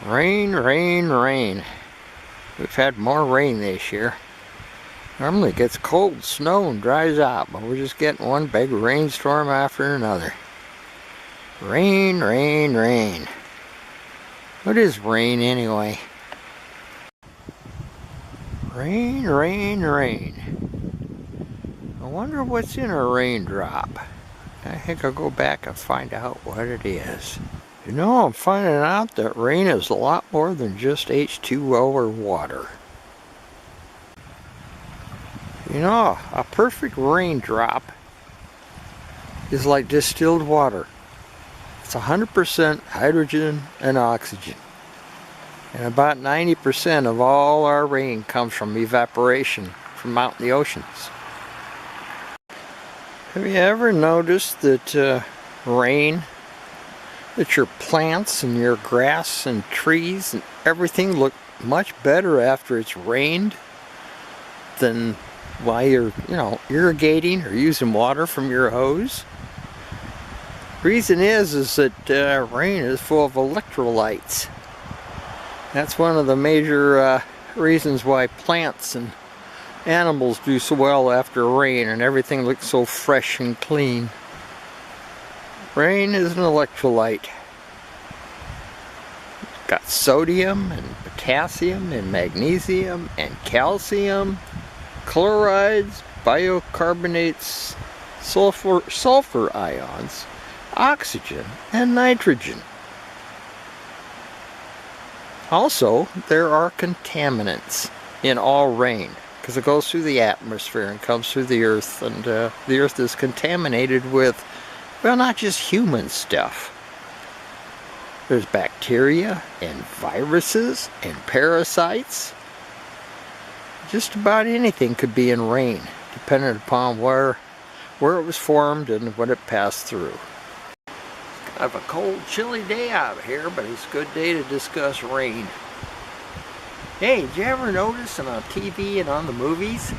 Rain, rain, rain. We've had more rain this year. Normally it gets cold, snow, and dries out, but we're just getting one big rainstorm after another. Rain, rain, rain. What is rain anyway? Rain, rain, rain. I wonder what's in a raindrop. I think I'll go back and find out what it is. You know, I'm finding out that rain is a lot more than just H2O or water. You know, a perfect raindrop is like distilled water. It's 100% hydrogen and oxygen. And about 90% of all our rain comes from evaporation from out in the oceans. Have you ever noticed that rain, that your plants and your grass and trees and everything look much better after it's rained than while you're, irrigating or using water from your hose? Reason is that rain is full of electrolytes. That's one of the major reasons why plants and animals do so well after rain and everything looks so fresh and clean. Rain is an electrolyte. It's got sodium and potassium and magnesium and calcium, chlorides, biocarbonates, sulfur ions, oxygen, and nitrogen. Also, there are contaminants in all rain because it goes through the atmosphere and comes through the earth, and the earth is contaminated with, well, not just human stuff. There's bacteria and viruses and parasites. Just about anything could be in rain, depending upon where it was formed and what it passed through. It's kind of a cold, chilly day out here, but it's a good day to discuss rain. Hey, did you ever notice on TV and on the movies,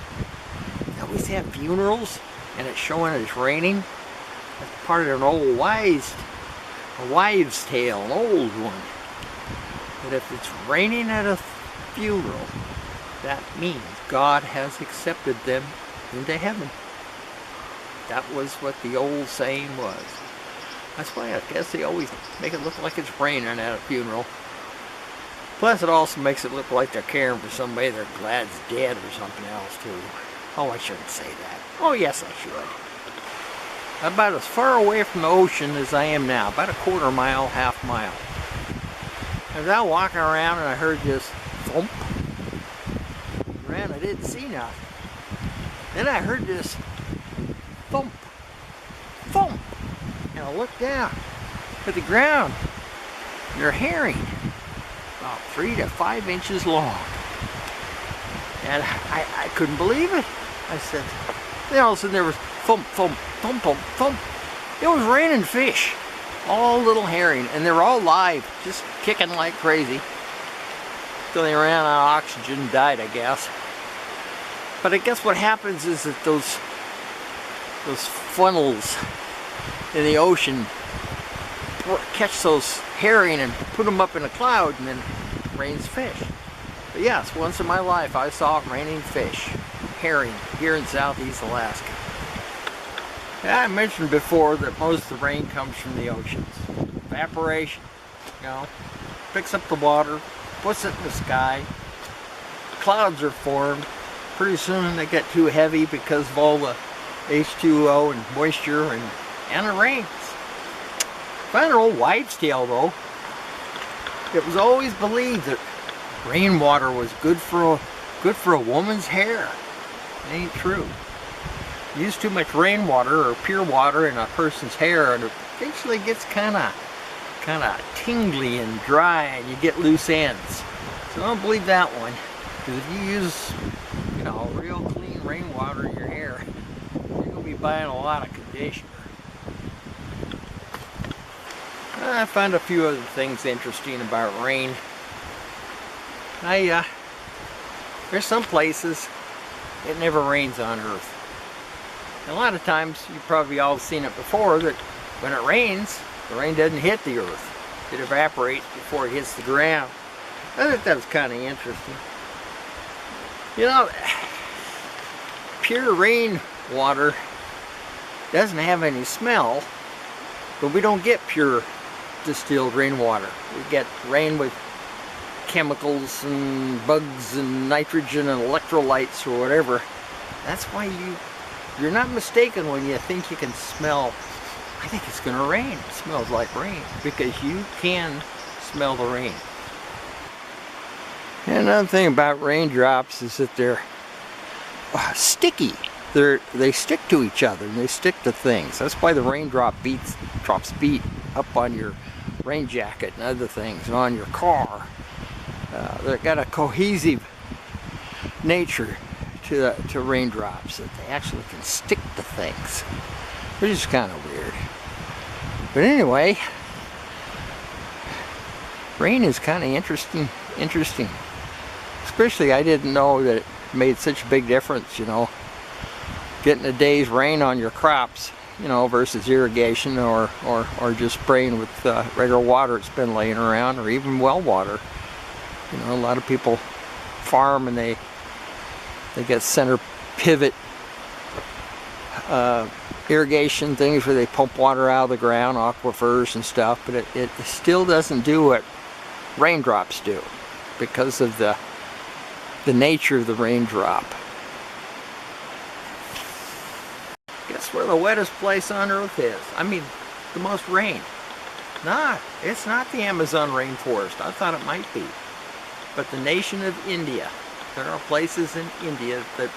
they always have funerals and it's showing it's raining? That's part of an old wives' tale, an old one. That if it's raining at a funeral, that means God has accepted them into heaven. That was what the old saying was. That's why I guess they always make it look like it's raining at a funeral. Plus it also makes it look like they're caring for somebody they're glad's dead or something else too. Oh, I shouldn't say that. Oh yes, I should. I'm about as far away from the ocean as I am now, about a quarter mile, half mile. I was out walking around and I heard this thump. Around, I didn't see nothing. Then I heard this thump, thump, and I looked down at the ground. They're herring, about 3 to 5 inches long. And I couldn't believe it. I said, then all of a sudden there was thump, thump, thump, thump, thump. It was raining fish, all little herring, and they were all live, just kicking like crazy. So they ran out of oxygen and died, I guess. But I guess what happens is that those funnels in the ocean catch those herring and put them up in a cloud, and then it rains fish. But yes, once in my life I saw raining fish, herring, here in southeast Alaska. Yeah, I mentioned before that most of the rain comes from the oceans. Evaporation, picks up the water, puts it in the sky. Clouds are formed. Pretty soon they get too heavy because of all the H2O and moisture, and it rains. Find an old wives' tale though. It was always believed that rainwater was good for a woman's hair. It ain't true. Use too much rainwater or pure water in a person's hair, and it eventually gets kind of tingly and dry, and you get loose ends. So don't believe that one, because if you use real clean rainwater in your hair, you're going to be buying a lot of conditioner. I found a few other things interesting about rain. There's some places it never rains on Earth. And a lot of times, you've probably all seen it before, that when it rains, the rain doesn't hit the Earth. it evaporates before it hits the ground. I think that was kind of interesting. You know, pure rainwater doesn't have any smell, but we don't get pure distilled rainwater. We get rain with chemicals and bugs and nitrogen and electrolytes or whatever. That's why you're not mistaken when you think you can smell, I think it's going to rain. It smells like rain, because you can smell the rain. And another thing about raindrops is that they're sticky. They stick to each other and they stick to things. That's why the drops beat up on your rain jacket and other things, and on your car. They've got a cohesive nature to raindrops, that they actually can stick to things, which is kind of weird. But anyway, rain is kind of interesting. Especially, I didn't know that it made such a big difference, you know, getting a day's rain on your crops, you know, versus irrigation or just spraying with regular water that's been laying around, or even well water. You know, a lot of people farm and they get center pivot irrigation things where they pump water out of the ground, aquifers and stuff, but it still doesn't do what raindrops do, because of the nature of the raindrop. Guess where the wettest place on earth is? I mean, the most rain. Nah, it's not the Amazon rainforest. I thought it might be. But the nation of India. There are places in India that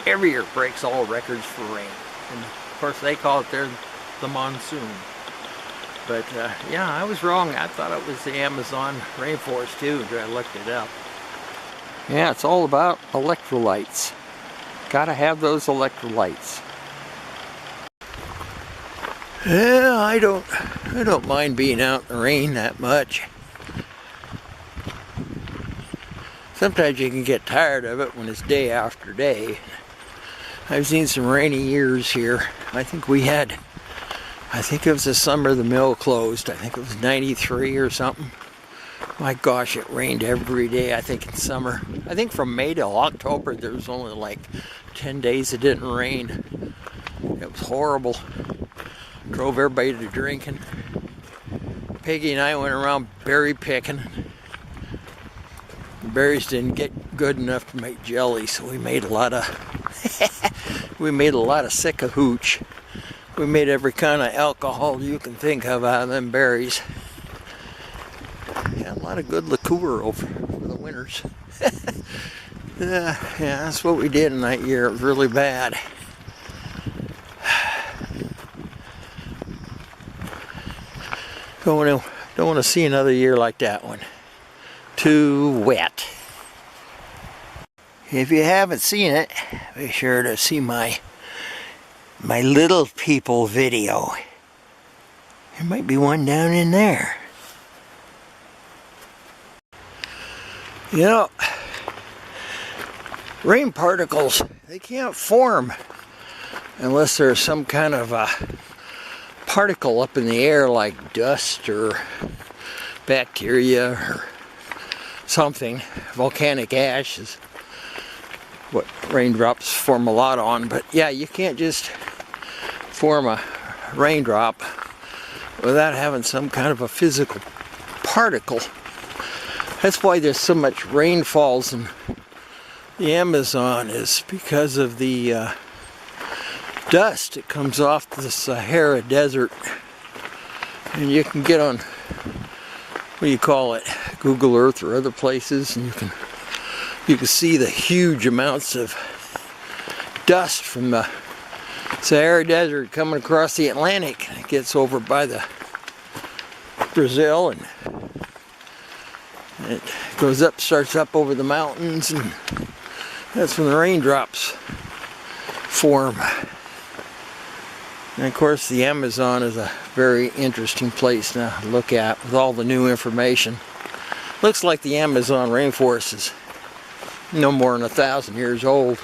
every year breaks all records for rain. And of course they call it there the monsoon. But yeah, I was wrong. I thought it was the Amazon rainforest too until I looked it up. Yeah, it's all about electrolytes. Gotta have those electrolytes. Yeah, I don't mind being out in the rain that much. Sometimes you can get tired of it when it's day after day. I've seen some rainy years here. I think it was the summer the mill closed. I think it was 93 or something. My gosh, it rained every day, I think, in summer. I think from May till October there was only like 10 days it didn't rain. It was horrible. Drove everybody to drinking. Peggy and I went around berry picking. The berries didn't get good enough to make jelly, so we made a lot of Sitka hooch. We made every kind of alcohol you can think of out of them berries. Yeah, a lot of good liqueur over the winters. Yeah, that's what we did in that year. It was really bad. Don't want to see another year like that one. Too wet. If you haven't seen it, be sure to see my little people video. There might be one down in there. You know, rain particles, they can't form unless there's some kind of a particle up in the air, like dust or bacteria or something. Volcanic ash is what raindrops form a lot on. But yeah, you can't just form a raindrop without having some kind of a physical particle. That's why there's so much rainfalls in the Amazon, is because of the dust that comes off the Sahara Desert. And you can get on, what do you call it, Google Earth or other places, and you can see the huge amounts of dust from the Sahara Desert coming across the Atlantic. It gets over by the Brazil, and it goes up, starts up over the mountains, and that's when the raindrops form. And of course the Amazon is a very interesting place now to look at with all the new information. Looks like the Amazon rainforest is no more than 1,000 years old.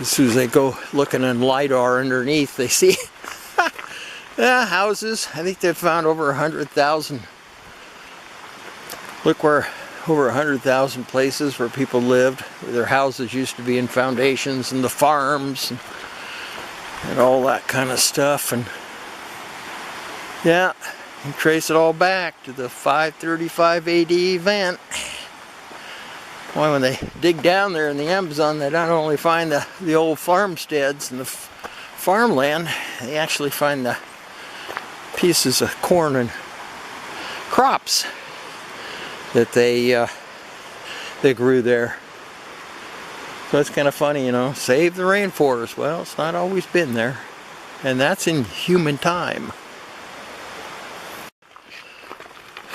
As soon as they go looking in LiDAR underneath, they see Yeah, houses. I think they've found over 100,000. Look where over 100,000 places where people lived, where their houses used to be in foundations, and the farms and all that kind of stuff. And yeah, you trace it all back to the 535 AD event. Boy, when they dig down there in the Amazon, they not only find the old farmsteads and the farmland, they actually find the pieces of corn and crops that they grew there. So it's kind of funny, you know, save the rainforest. Well, it's not always been there, and that's in human time.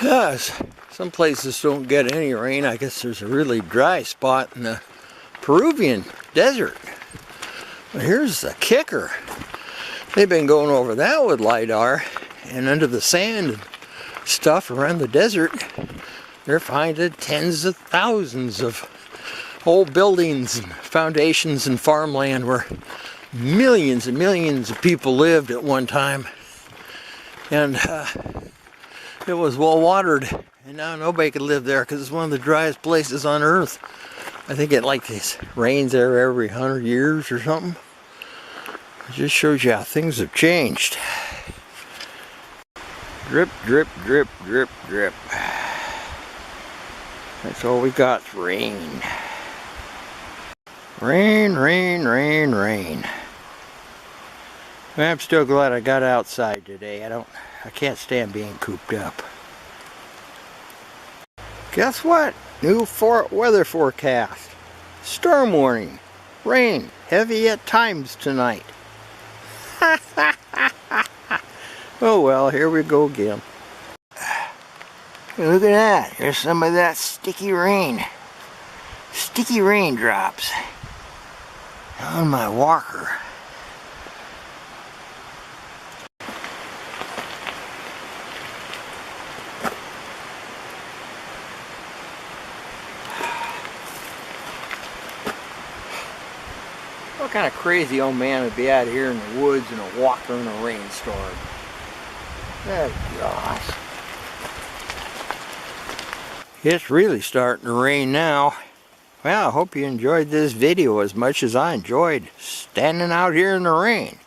Yes, some places don't get any rain. I guess there's a really dry spot in the Peruvian desert. But here's the kicker. They've been going over that with LiDAR, and under the sand and stuff around the desert, they're finding tens of thousands of old buildings and foundations and farmland where millions and millions of people lived at one time. And it was well watered, and now nobody could live there because it's one of the driest places on earth. I think it rains there every 100 years or something. It just shows you how things have changed. Drip, drip, drip, drip, drip. That's all we got, rain. Rain, rain, rain, rain. I'm still glad I got outside today. I can't stand being cooped up. Guess what? New weather forecast. Storm warning. Rain, heavy at times tonight. Oh well, here we go again. Look at that. There's some of that sticky rain. Sticky raindrops on my walker. What kind of crazy old man would be out here in the woods in a walker in a rainstorm? Oh gosh. It's really starting to rain now. Well, I hope you enjoyed this video as much as I enjoyed standing out here in the rain.